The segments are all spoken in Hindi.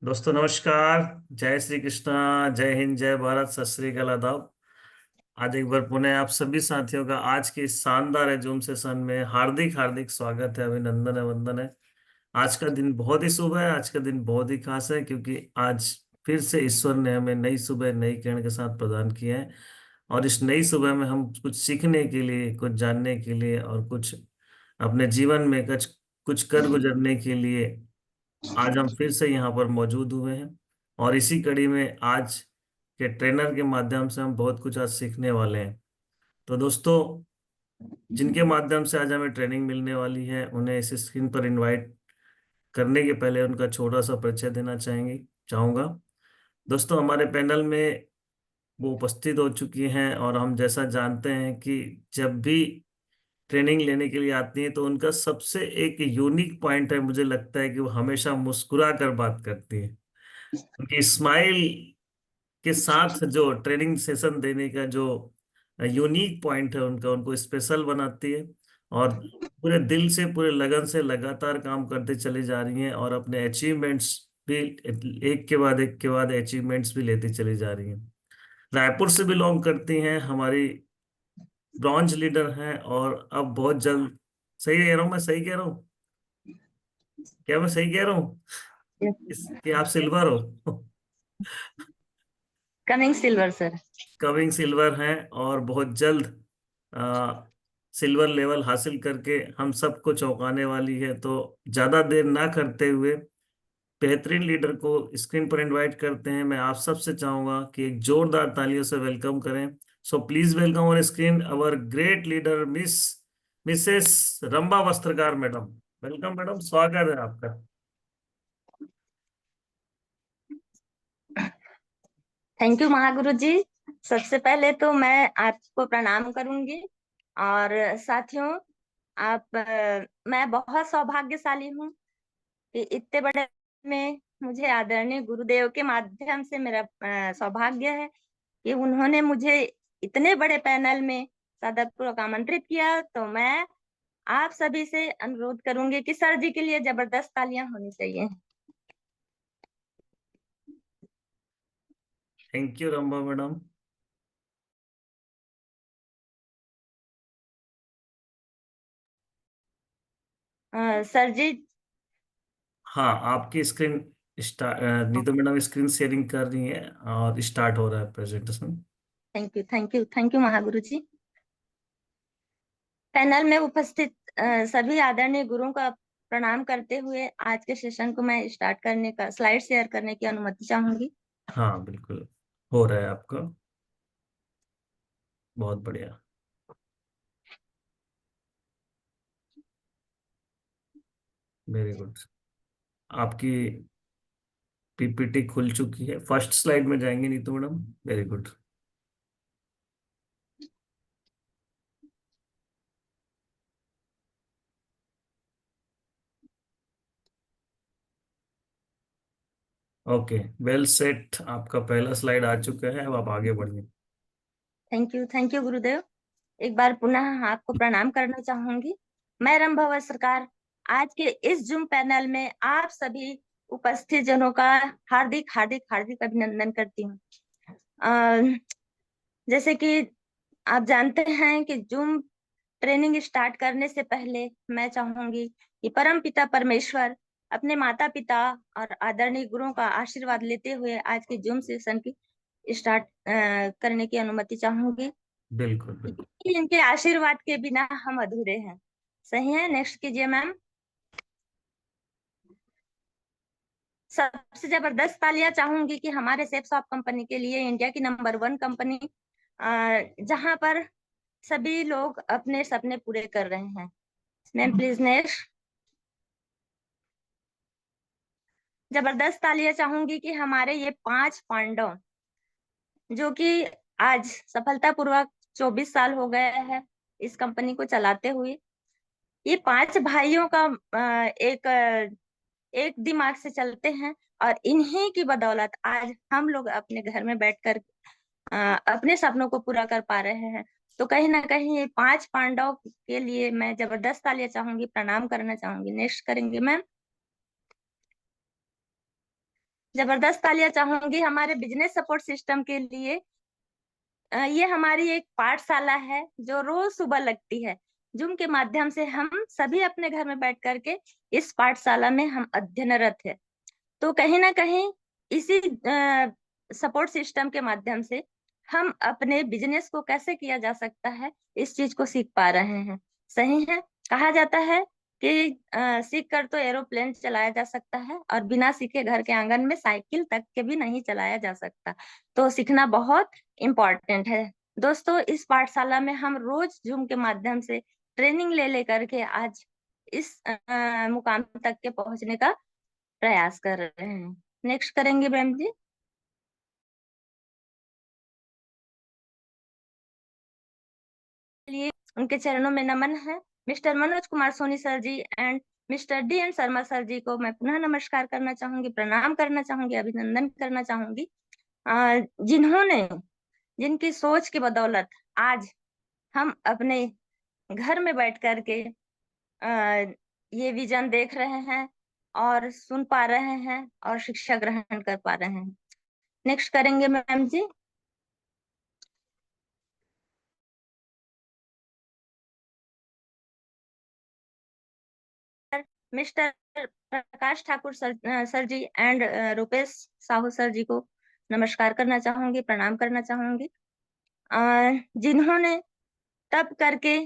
दोस्तों नमस्कार। जय श्री कृष्णा, जय हिंद, जय भारत, सत श्री अकाल, आदाब। आज एक बार पुनः आप सभी साथियों का आज के इस शानदार जूम सेशन में हार्दिक हार्दिक स्वागत है, अभिनंदन है, वंदन है। आज का दिन बहुत ही शुभ है, आज का दिन बहुत ही खास है क्योंकि आज फिर से ईश्वर ने हमें नई सुबह नई किरण के साथ प्रदान किया है। और इस नई सुबह में हम कुछ सीखने के लिए, कुछ जानने के लिए और कुछ अपने जीवन में कुछ कुछ कर गुजरने के लिए आज हम फिर से यहाँ पर मौजूद हुए हैं। और इसी कड़ी में आज के ट्रेनर के माध्यम से हम बहुत कुछ आज सीखने वाले हैं। तो दोस्तों, जिनके माध्यम से आज हमें ट्रेनिंग मिलने वाली है, उन्हें इस स्क्रीन पर इनवाइट करने के पहले उनका छोटा सा परिचय देना चाहूंगा। दोस्तों, हमारे पैनल में वो उपस्थित हो चुकी हैं और हम जैसा जानते हैं कि जब भी ट्रेनिंग लेने के लिए आती हैं तो उनका सबसे एक यूनिक पॉइंट है, मुझे लगता है कि वो हमेशा मुस्कुरा कर बात करती है। उनकी स्माइल के साथ जो ट्रेनिंग सेशन देने का जो यूनिक पॉइंट है उनका, उनको स्पेशल बनाती है। और पूरे दिल से, पूरे लगन से लगातार काम करते चली जा रही हैं और अपने अचीवमेंट्स भी एक के बाद एक के बाद अचीवमेंट्स भी लेती चली जा रही हैं। रायपुर से बिलोंग करती हैं, हमारी ब्रॉन्ज लीडर हैं और अब बहुत जल्द, सही कह रहा हूँ, मैं सही कह रहा हूँ, क्या मैं सही कह रहा हूँ कि आप सिल्वर हो? Coming silver sir. Coming silver हैं और बहुत जल्द आ, सिल्वर लेवल हासिल करके हम सबको चौंकाने वाली है। तो ज्यादा देर ना करते हुए बेहतरीन लीडर को स्क्रीन पर इनवाइट करते हैं। मैं आप सबसे चाहूंगा कि एक जोरदार तालियों से वेलकम करें। So please welcome on screen our great leader Mrs Ramba Vastrakar madam. Welcome madam, स्वागत है आपका। Thank you Mahaguru ji. सबसे पहले तो मैं आपको प्रणाम करूंगी। और साथियों, मैं बहुत सौभाग्यशाली हूँ कि इतने बड़े में मुझे आदरणीय गुरुदेव के माध्यम से मेरा सौभाग्य है कि उन्होंने मुझे इतने बड़े पैनल में सदरपूर्वक आमंत्रित किया। तो मैं आप सभी से अनुरोध करूंगी कि सर जी के लिए जबरदस्त तालियां होनी चाहिए। Thank you Ramba madam. Sir ji. हाँ, आपकी screen Neetu madam screen sharing कर रही है और स्टार्ट हो रहा है presentation. Thank you, thank you, thank you Mahaguru ji. Panel में उपस्थित सभी आदरणीय गुरुओं का प्रणाम करते हुए आज के सेशन को मैं स्टार्ट करने का, स्लाइड शेयर करने की अनुमति चाहूंगी। हाँ बिल्कुल, हो रहा है आपका, बहुत बढ़िया, वेरी गुड। आपकी पीपीटी खुल चुकी है, फर्स्ट स्लाइड में जाएंगे Neetu madam. Very good. Okay, well set, आपका पहला स्लाइड आ चुका है, अब आप आगे बढ़िए। थैंक यू गुरुदेव। एक बार पुनः आपको प्रणाम करना चाहूंगी। मैं रंभा सरकार आज के इस जूम पैनल में आप सभी उपस्थित जनों का हार्दिक हार्दिक हार्दिक अभिनंदन करती हूँ। जैसे कि आप जानते हैं कि जूम ट्रेनिंग स्टार्ट करने से पहले मैं चाहूंगी कि परम पिता परमेश्वर अपने माता पिता और आदरणीय गुरुओं का आशीर्वाद लेते हुए आज के जूम सेशन की स्टार्ट करने की अनुमति चाहूंगी। बिल्कुल बिल्कुल। कि इनके आशीर्वाद के बिना हम अधूरे हैं। सही है, नेक्स्ट कीजिए मैम। सबसे जबरदस्त तालियां चाहूंगी कि हमारे सेफ शॉप कंपनी के लिए, इंडिया की नंबर 1 कंपनी, जहां पर सभी लोग अपने सपने पूरे कर रहे हैं। Ma'am please next. जबरदस्त तालियां चाहूंगी कि हमारे ये 5 पांडव जो कि आज सफलतापूर्वक 24 साल हो गए हैं इस कंपनी को चलाते हुए, ये 5 भाइयों का एक दिमाग से चलते हैं। और इन्हीं की बदौलत आज हम लोग अपने घर में बैठकर अपने सपनों को पूरा कर पा रहे हैं। तो कहीं ना कहीं ये 5 पांडव के लिए मैं जबरदस्त तालियां चाहूंगी, प्रणाम करना चाहूंगी। नेक्स्ट करेंगे मैम। जबरदस्त तालियां चाहूंगी हमारे बिजनेस सपोर्ट सिस्टम के लिए। ये हमारी एक पाठशाला है जो रोज सुबह लगती है। जूम के माध्यम से हम सभी अपने घर में बैठ करके इस पाठशाला में हम अध्ययनरत है। तो कहीं ना कहीं इसी सपोर्ट सिस्टम के माध्यम से हम अपने बिजनेस को कैसे किया जा सकता है इस चीज को सीख पा रहे हैं। सही है, कहा जाता है कि सीख कर तो एरोप्लेन चलाया जा सकता है और बिना सीखे घर के आंगन में साइकिल तक के भी नहीं चलाया जा सकता। तो सीखना बहुत इम्पोर्टेंट है। दोस्तों, इस पाठशाला में हम रोज जूम के माध्यम से ट्रेनिंग ले लेकर के आज इस मुकाम तक के पहुंचने का प्रयास कर रहे हैं। नेक्स्ट करेंगे मैम जी। लिए उनके चरणों में नमन है। Mister Manoj Kumar Soni sir ji and mister D N Sharma sir ji को मैं पुनः नमस्कार करना चाहूंगी, प्रणाम करना चाहूंगी, अभिनंदन करना चाहूंगी, जिन्होंने जिनकी सोच की बदौलत आज हम अपने घर में बैठ करके ये विजन देख रहे हैं और सुन पा रहे हैं और शिक्षा ग्रहण कर पा रहे हैं। नेक्स्ट करेंगे ma'am ji. Mister Prakash Thakur sir ji and Rupesh Sahu sir ji को नमस्कार करना चाहूंगी, प्रणाम करना चाहूंगी, जिन्होंने तब करके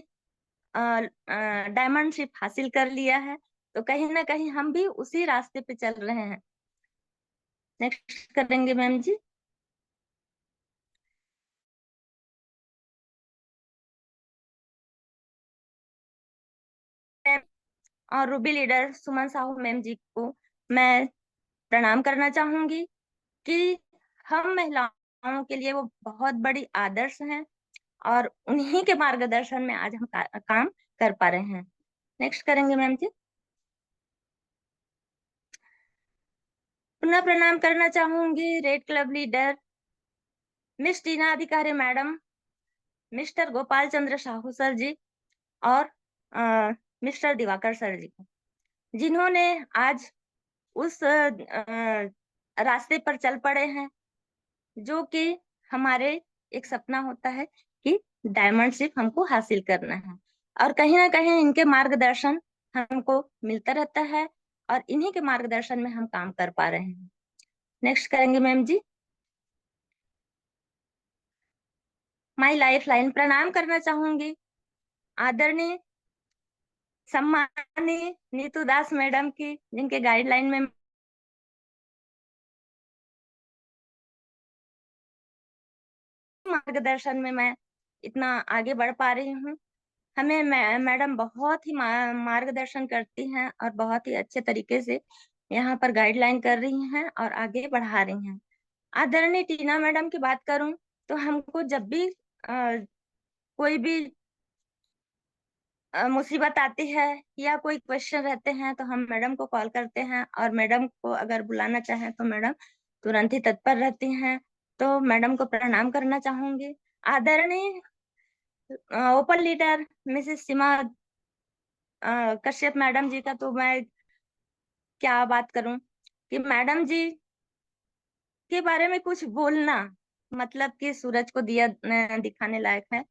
डायमंडशिप हासिल कर लिया है। तो कहीं ना कहीं हम भी उसी रास्ते पे चल रहे हैं। नेक्स्ट करेंगे मैम जी। और रूबी लीडर सुमन साहू मैम जी को मैं प्रणाम करना चाहूंगी कि हम महिलाओं के लिए वो बहुत बड़ी आदर्श हैं और उन्हीं के मार्गदर्शन में आज हम काम कर पा रहे हैं। नेक्स्ट करेंगे मैम जी। पुनः प्रणाम करना चाहूंगी रेड क्लब लीडर मिस टीना अधिकारी मैडम, मिस्टर गोपाल चंद्र साहू सर जी और मिस्टर दिवाकर सर जी को, जिन्होंने आज उस रास्ते पर चल पड़े हैं जो कि हमारे एक सपना होता है कि डायमंड शिप हमको हासिल करना है। और कहीं ना कहीं इनके मार्गदर्शन हमको मिलता रहता है और इन्हीं के मार्गदर्शन में हम काम कर पा रहे हैं। नेक्स्ट करेंगे ma'am ji. My lifeline प्रणाम करना चाहूंगी आदरणीय सम्माननीय नीतू दास मैडम की, जिनके गाइडलाइन में मार्गदर्शन में मैं इतना आगे बढ़ पा रही हूँ। हमें मैडम बहुत ही मार्गदर्शन करती हैं और बहुत ही अच्छे तरीके से यहाँ पर गाइडलाइन कर रही हैं और आगे बढ़ा रही हैं। आदरणीय टीना मैडम की बात करूं तो हमको जब भी कोई भी मुसीबत आती है या कोई क्वेश्चन रहते हैं तो हम मैडम को कॉल करते हैं और मैडम को अगर बुलाना चाहें तो मैडम तुरंत ही तत्पर रहती हैं। तो मैडम को प्रणाम करना चाहूंगी। आदरणीय ओपन लीडर मिसेस सीमा कश्यप मैडम जी का तो मैं क्या बात करूं कि मैडम जी के बारे में कुछ बोलना मतलब कि सूरज को दिया दिखाने लायक है।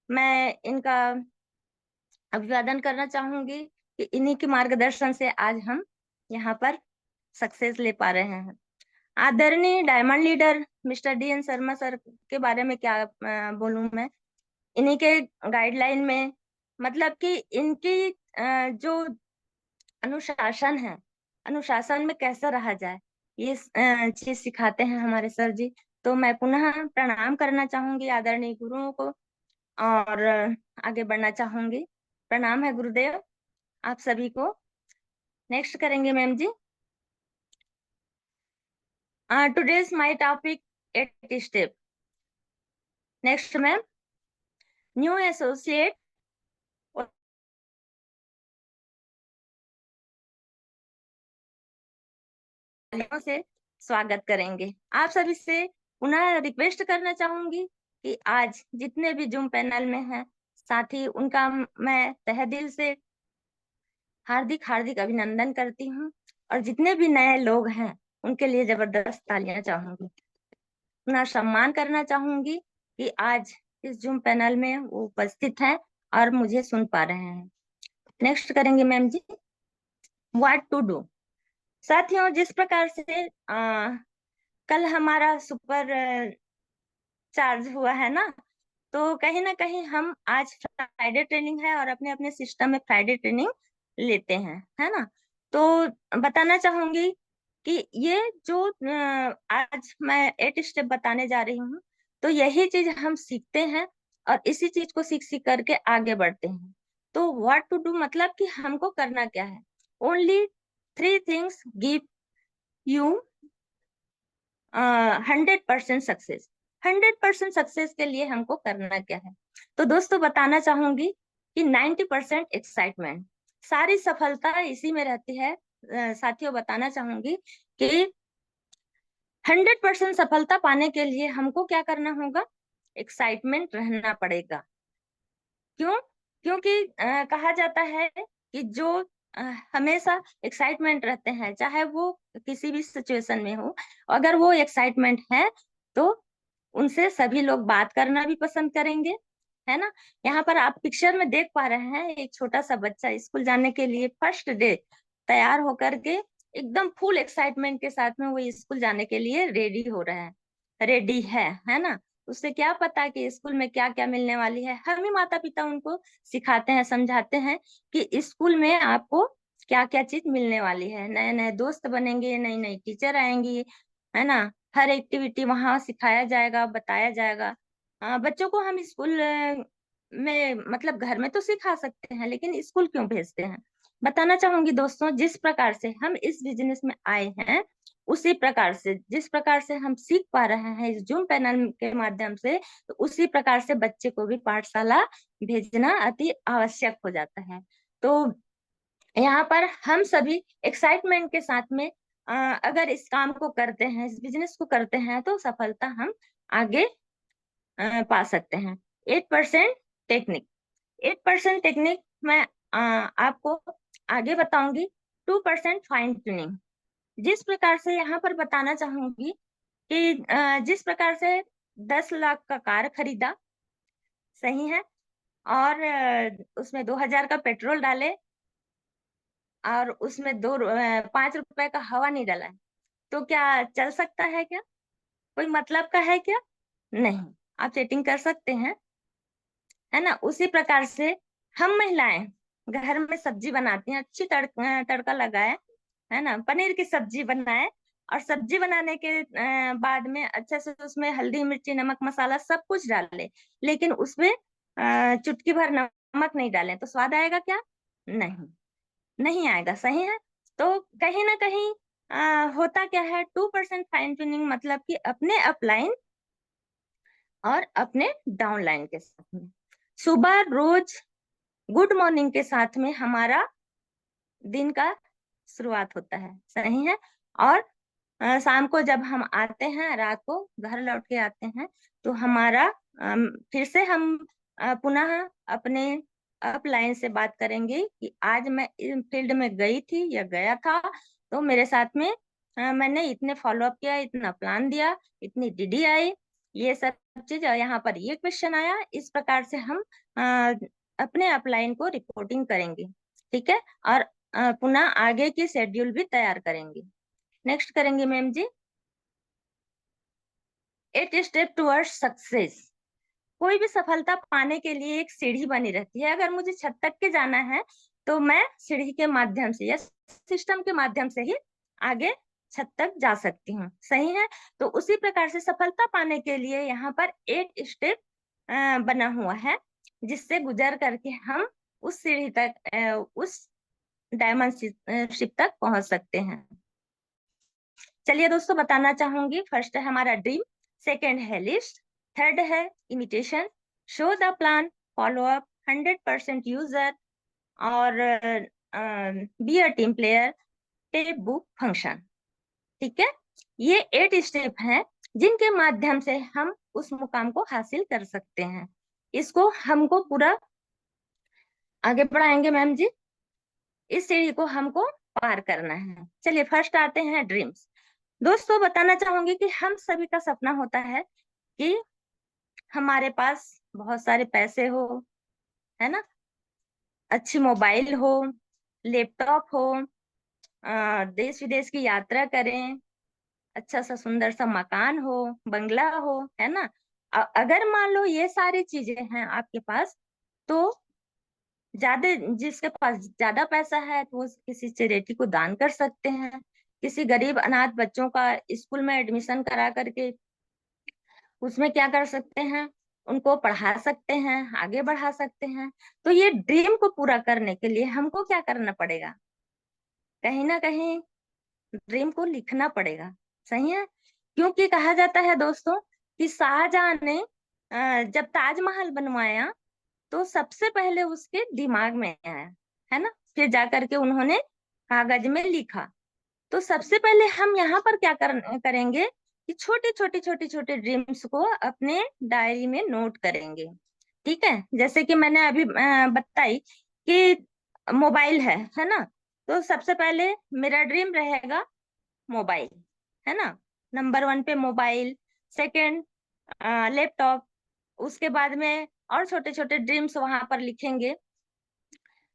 मैं इनका अभिवादन करना चाहूंगी कि इन्हीं के मार्गदर्शन से आज हम यहाँ पर सक्सेस ले पा रहे हैं। आदरणीय diamond leader mister D N Sharma sir के बारे में क्या बोलूं मैं। इन्हीं के गाइडलाइन में मतलब कि इनकी जो अनुशासन है, अनुशासन में कैसे रहा जाए ये चीज सिखाते हैं हमारे सर जी। तो मैं पुनः प्रणाम करना चाहूंगी आदरणीय गुरुओं को और आगे बढ़ना चाहूंगी। प्रणाम है गुरुदेव आप सभी को। नेक्स्ट करेंगे ma'am ji. Today's my topic 8 step. Next ma'am, new associate से स्वागत करेंगे। आप सभी से पुनः रिक्वेस्ट करना चाहूंगी कि आज जितने भी जूम पैनल में हैं साथी, उनका मैं तहे दिल से हार्दिक हार्दिक अभिनंदन करती हूँ। और जितने भी नए लोग हैं उनके लिए जबरदस्त तालियां चाहूंगी। अपना सम्मान करना चाहूंगी कि आज इस जूम पैनल में वो उपस्थित हैं और मुझे सुन पा रहे हैं। नेक्स्ट करेंगे ma'am ji, what to do. साथियों, जिस प्रकार से कल हमारा सुपर चार्ज हुआ है ना, तो कहीं ना कहीं हम आज फ्राइडे ट्रेनिंग है और अपने अपने सिस्टम में फ्राइडे ट्रेनिंग लेते हैं, है ना। तो बताना चाहूंगी कि ये जो आज मैं 8 स्टेप बताने जा रही हूँ, तो यही चीज हम सीखते हैं और इसी चीज को सीख सीख करके आगे बढ़ते हैं। तो व्हाट टू डू मतलब कि हमको करना क्या है। Only 3 things give you 100% success. 100% success के लिए हमको करना क्या है। तो दोस्तों बताना चाहूंगी कि 90% एक्साइटमेंट, सारी सफलता इसी में रहती है। साथियों बताना चाहूंगी कि 100% सफलता पाने के लिए हमको क्या करना होगा, एक्साइटमेंट रहना पड़ेगा। क्यों? क्योंकि कहा जाता है कि जो अ, हमेशा एक्साइटमेंट रहते हैं, चाहे वो किसी भी सिचुएशन में हो, अगर वो एक्साइटमेंट है तो उनसे सभी लोग बात करना भी पसंद करेंगे, है ना। यहाँ पर आप पिक्चर में देख पा रहे हैं एक छोटा सा बच्चा स्कूल जाने के लिए फर्स्ट डे तैयार होकर के एकदम फुल एक्साइटमेंट के साथ में वो स्कूल जाने के लिए रेडी हो रहा है, रेडी है ना। उससे क्या पता कि स्कूल में क्या क्या मिलने वाली है। हम ही माता पिता उनको सिखाते हैं, समझाते हैं कि स्कूल में आपको क्या क्या चीज मिलने वाली है, नए नए दोस्त बनेंगे, नई नई टीचर आएंगी, है ना। हर एक्टिविटी वहां सिखाया जाएगा, बताया जाएगा। बच्चों को हम स्कूल में मतलब घर में तो सिखा सकते हैं, लेकिन स्कूल क्यों भेजते हैं। बताना चाहूंगी दोस्तों, जिस प्रकार से हम इस बिजनेस में आए हैं, उसी प्रकार से जिस प्रकार से हम सीख पा रहे हैं इस जूम पैनल के माध्यम से, तो उसी प्रकार से बच्चे को भी पाठशाला भेजना अति आवश्यक हो जाता है। तो यहाँ पर हम सभी एक्साइटमेंट के साथ में अगर इस काम को करते हैं, इस बिजनेस को करते हैं, तो सफलता हम आगे पा सकते हैं। 8% टेक्निक, 8% टेक्निक मैं आपको आगे बताऊंगी। 2% फाइन ट्यूनिंग। जिस प्रकार से यहाँ पर बताना चाहूंगी कि जिस प्रकार से 10 लाख का कार खरीदा, सही है, और उसमें 2,000 का पेट्रोल डाले और उसमें 5 रुपए का हवा नहीं डाला है, तो क्या चल सकता है क्या? कोई मतलब का है क्या? नहीं। आप चीटिंग कर सकते हैं, है ना। उसी प्रकार से हम महिलाएं घर में सब्जी बनाती हैं, अच्छी तड़का लगाए, है ना, पनीर की सब्जी बनाए, और सब्जी बनाने के बाद में अच्छे से उसमें हल्दी मिर्ची नमक मसाला सब कुछ डाले, लेकिन उसमें चुटकी भर नमक नहीं डालें, तो स्वाद आएगा क्या? नहीं, नहीं आएगा, सही है। तो कहीं ना कहीं होता क्या है, 2% फाइन ट्यूनिंग मतलब कि अपने अपलाइन और अपने डाउनलाइन के साथ में सुबह रोज गुड मॉर्निंग के साथ में हमारा दिन का शुरुआत होता है, सही है। और शाम को जब हम आते हैं, रात को घर लौट के आते हैं, तो हमारा फिर से हम पुनः अपने अपलाइन से बात करेंगे कि आज मैं इन फील्ड में गई थी या गया था, तो मेरे साथ में मैंने इतने फॉलोअप किया, इतना प्लान दिया, इतनी डीडी आई, ये सब चीज, और यहाँ पर ये क्वेश्चन आया। इस प्रकार से हम अपने अपलाइन को रिपोर्टिंग करेंगे, ठीक है। और पुनः आगे की शेड्यूल भी तैयार करेंगे। नेक्स्ट करेंगे मैम जी, 8 स्टेप टुवर्ड्स सक्सेस। कोई भी सफलता पाने के लिए एक सीढ़ी बनी रहती है। अगर मुझे छत तक के जाना है, तो मैं सीढ़ी के माध्यम से या सिस्टम के माध्यम से ही आगे छत तक जा सकती हूँ, सही है। तो उसी प्रकार से सफलता पाने के लिए यहाँ पर 8 स्टेप बना हुआ है, जिससे गुजर करके हम उस सीढ़ी तक उस डायमंडशिप तक पहुंच सकते हैं। चलिए दोस्तों बताना चाहूंगी, फर्स्ट है हमारा ड्रीम, सेकंड है लिस्ट, थर्ड है imitation, show the plan, follow up, 100% user, और be a team player, tape book function. ठीक है, ये 8 स्टेप हैं जिनके माध्यम से हम उस मुकाम को हासिल कर सकते हैं। इसको हमको पूरा आगे बढ़ाएंगे मैम जी, इस सीढ़ी को हमको पार करना है। चलिए फर्स्ट आते हैं ड्रीम्स। दोस्तों बताना चाहूंगी कि हम सभी का सपना होता है कि हमारे पास बहुत सारे पैसे हो, है ना, अच्छी मोबाइल हो, लैपटॉप हो, देश विदेश की यात्रा करें, अच्छा सा सुंदर सा मकान हो, बंगला हो, है ना। अगर मान लो ये सारी चीजें हैं आपके पास, तो ज्यादा, जिसके पास ज्यादा पैसा है तो वो किसी चैरिटी को दान कर सकते हैं, किसी गरीब अनाथ बच्चों का स्कूल में एडमिशन करा करके उसमें क्या कर सकते हैं, उनको पढ़ा सकते हैं, आगे बढ़ा सकते हैं। तो ये ड्रीम को पूरा करने के लिए हमको क्या करना पड़ेगा, कहीं ना कहीं ड्रीम को लिखना पड़ेगा। सही है। क्योंकि कहा जाता है दोस्तों कि शाहजहां ने जब ताजमहल बनवाया तो सबसे पहले उसके दिमाग में आया, है ना, फिर जाकर के उन्होंने कागज में लिखा। तो सबसे पहले हम यहाँ पर क्या करेंगे कि छोटी छोटी छोटी छोटी ड्रीम्स को अपने डायरी में नोट करेंगे। ठीक है, जैसे कि मैंने अभी बताई कि मोबाइल है ना। तो सबसे पहले मेरा ड्रीम रहेगा मोबाइल, है ना, नंबर वन पे मोबाइल, सेकंड लैपटॉप, उसके बाद में और छोटे छोटे ड्रीम्स वहां पर लिखेंगे।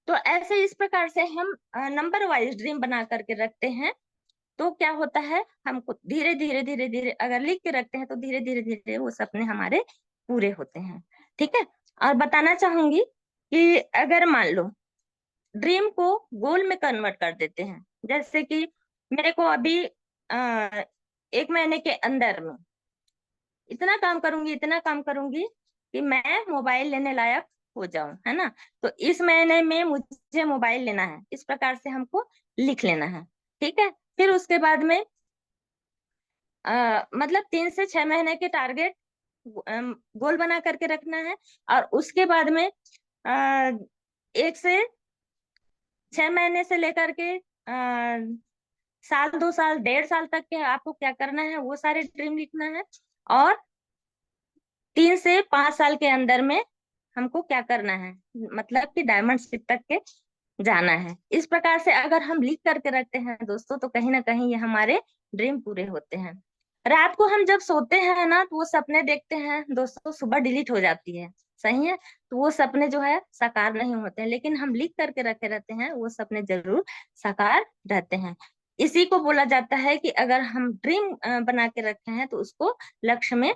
तो ऐसे इस प्रकार से हम नंबर वाइज ड्रीम बना करके रखते हैं। तो क्या होता है, हमको धीरे धीरे धीरे धीरे अगर लिख के रखते हैं तो धीरे धीरे धीरे वो सपने हमारे पूरे होते हैं। ठीक है। और बताना चाहूंगी कि अगर मान लो ड्रीम को गोल में कन्वर्ट कर देते हैं, जैसे कि मेरे को अभी 1 महीने के अंदर में इतना काम करूंगी, इतना काम करूंगी कि मैं मोबाइल लेने लायक हो जाऊं, है ना। तो इस महीने में मुझे मोबाइल लेना है, इस प्रकार से हमको लिख लेना है। ठीक है। फिर उसके बाद में मतलब 3 से 6 महीने के टारगेट गोल बना करके रखना है। और उसके बाद में 1 से 6 महीने से लेकर के साल, 2 साल, 1.5 साल तक के आपको क्या करना है, वो सारे ड्रीम लिखना है। और 3 से 5 साल के अंदर में हमको क्या करना है, मतलब कि डायमंड शिप तक के जाना है। इस प्रकार से अगर हम लिख करके रखते हैं दोस्तों, तो कहीं ना कहीं ये हमारे ड्रीम पूरे होते हैं। रात को हम जब सोते हैं ना, तो वो सपने देखते हैं दोस्तों, सुबह डिलीट हो जाती है। सही है। तो वो सपने जो है साकार नहीं होते हैं, लेकिन हम लिख करके रखे रहते हैं, वो सपने जरूर साकार रहते हैं। इसी को बोला जाता है कि अगर हम ड्रीम बना के रखे हैं तो उसको लक्ष्य में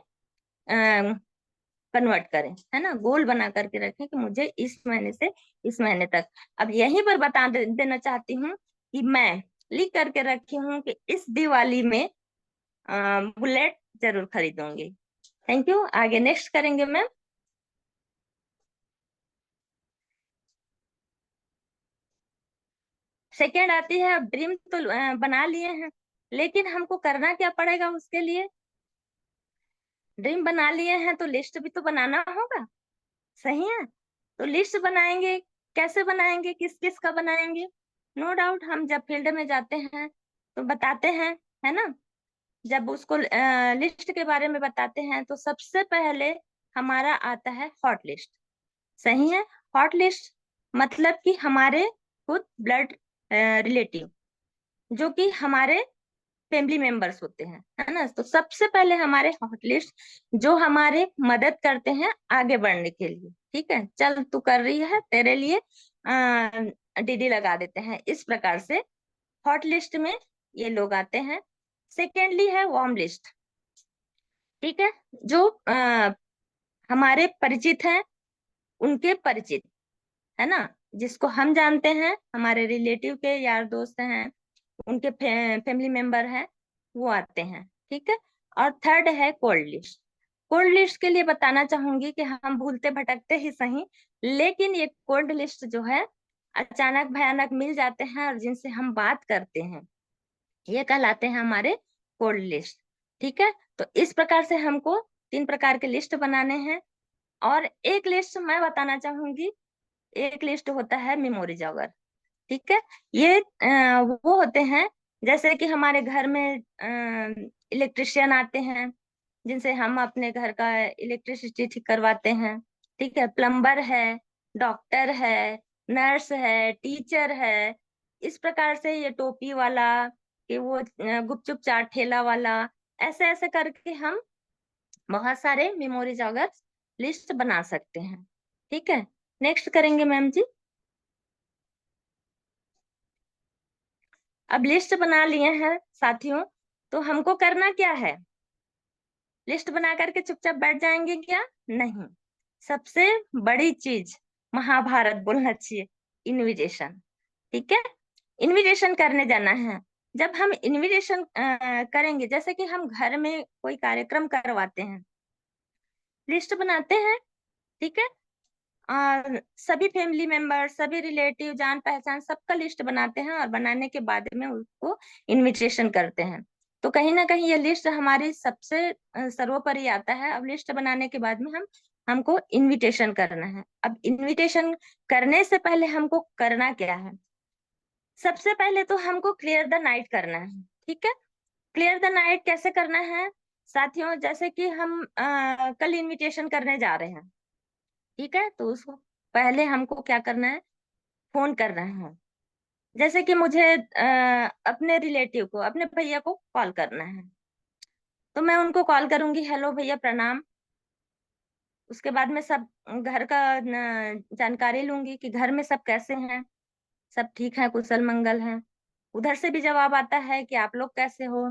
कन्वर्ट करें, है ना, गोल बना करके रखें कि मुझे इस महीने से इस महीने तक। अब यहीं पर देना चाहती हूँ कि मैं लिख करके रखी हूँ कि इस दिवाली में बुलेट जरूर खरीदूंगी। Thank you. आगे नेक्स्ट करेंगे मैम। सेकेंड आती है, अब ड्रीम तो बना लिए हैं, लेकिन हमको करना क्या पड़ेगा उसके लिए। ड्रीम बना लिए हैं तो लिस्ट भी तो बनाना होगा। सही है। तो लिस्ट बनाएंगे, कैसे बनाएंगे, किस किस का बनाएंगे। नो डाउट हम जब फील्ड में जाते हैं तो बताते हैं, है ना। जब उसको लिस्ट के बारे में बताते हैं तो सबसे पहले हमारा आता है हॉट लिस्ट। सही है। हॉट लिस्ट मतलब कि हमारे खुद ब्लड रिलेटिव, जो कि हमारे फैमिली मेंबर्स होते हैं, है ना। तो सबसे पहले हमारे हॉट लिस्ट जो हमारे मदद करते हैं आगे बढ़ने के लिए। ठीक है, चल तू कर रही है, तेरे लिए डीडी लगा देते हैं, इस प्रकार से हॉट लिस्ट में ये लोग आते हैं। सेकेंडली है वार्म लिस्ट। ठीक है, जो हमारे परिचित हैं, उनके परिचित, है ना, जिसको हम जानते हैं, हमारे रिलेटिव के यार दोस्त हैं, उनके फैमिली मेंबर हैं, वो आते हैं। ठीक है। और थर्ड है कोल्ड लिस्ट। कोल्ड लिस्ट के लिए बताना चाहूंगी कि हम भूलते भटकते ही सही, लेकिन ये कोल्ड लिस्ट जो है अचानक भयानक मिल जाते हैं और जिनसे हम बात करते हैं, ये कहलाते हैं हमारे कोल्ड लिस्ट। ठीक है। तो इस प्रकार से हमको 3 प्रकार के लिस्ट बनाने हैं। और एक लिस्ट मैं बताना चाहूंगी, एक लिस्ट होता है मेमोरी जॉगर। ठीक है। ये वो होते हैं, जैसे कि हमारे घर में इलेक्ट्रिशियन आते हैं, जिनसे हम अपने घर का इलेक्ट्रिसिटी ठीक करवाते हैं। ठीक है। प्लम्बर है, डॉक्टर है, नर्स है, टीचर है। इस प्रकार से ये टोपी वाला, कि वो गुपचुप चाट ठेला वाला, ऐसे ऐसे करके हम बहुत सारे मेमोरीज अगर लिस्ट बना सकते हैं। ठीक है, नेक्स्ट करेंगे मैम जी। अब लिस्ट बना लिए हैं साथियों, तो हमको करना क्या है? लिस्ट बना करके चुपचाप बैठ जाएंगे क्या? नहीं, सबसे बड़ी चीज महाभारत बोलना चाहिए, इनविटेशन। ठीक है, इनविटेशन करने जाना है। जब हम इनविटेशन करेंगे, जैसे कि हम घर में कोई कार्यक्रम करवाते हैं, लिस्ट बनाते हैं। ठीक है, और सभी फैमिली मेंबर, सभी रिलेटिव, जान पहचान, सबका लिस्ट बनाते हैं और बनाने के बाद में उसको इनविटेशन करते हैं। तो कहीं ना कहीं ये लिस्ट हमारी सबसे सर्वोपरि आता है। अब लिस्ट बनाने के बाद में हमको इनविटेशन करना है। अब इनविटेशन करने से पहले हमको करना क्या है? सबसे पहले तो हमको क्लियर द नाइट करना है। ठीक है, क्लियर द नाइट कैसे करना है साथियों? जैसे कि हम कल इनविटेशन करने जा रहे हैं, ठीक है, तो उसको पहले हमको क्या करना है? फोन करना है। जैसे कि मुझे अपने रिलेटिव को, अपने भैया को कॉल करना है, तो मैं उनको कॉल करूंगी, हेलो भैया प्रणाम। उसके बाद में सब घर का जानकारी लूंगी कि घर में सब कैसे हैं, सब ठीक है, कुशल मंगल हैं। उधर से भी जवाब आता है कि आप लोग कैसे हो,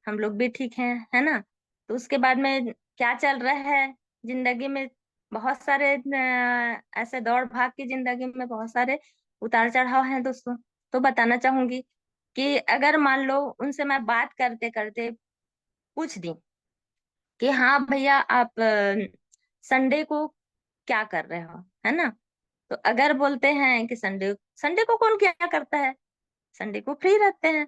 हम लोग भी ठीक हैं, है ना। तो उसके बाद में क्या चल रहा है जिंदगी में? बहुत सारे ऐसे दौड़ भाग की जिंदगी में बहुत सारे उतार चढ़ाव हैं दोस्तों। तो बताना चाहूंगी कि अगर मान लो उनसे मैं बात करते करते पूछ दी कि हाँ भैया आप संडे को क्या कर रहे हो, है ना। तो अगर बोलते हैं कि संडे संडे को कौन क्या करता है, संडे को फ्री रहते हैं,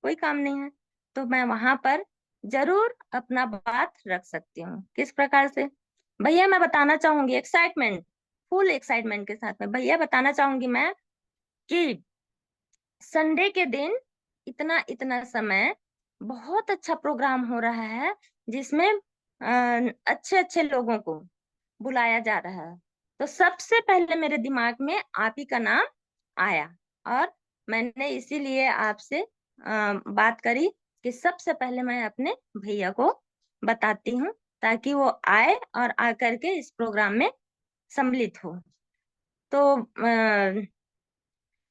कोई काम नहीं है, तो मैं वहां पर जरूर अपना बात रख सकती हूँ। किस प्रकार से? भैया मैं बताना चाहूंगी, एक्साइटमेंट, फुल एक्साइटमेंट के साथ में भैया बताना चाहूंगी मैं कि संडे के दिन इतना इतना समय बहुत अच्छा प्रोग्राम हो रहा है, जिसमें अच्छे अच्छे लोगों को बुलाया जा रहा है। तो सबसे पहले मेरे दिमाग में आप ही का नाम आया, और मैंने इसीलिए आपसे बात करी कि सबसे पहले मैं अपने भैया को बताती हूँ, ताकि वो आए और आकर के इस प्रोग्राम में सम्मिलित हो। तो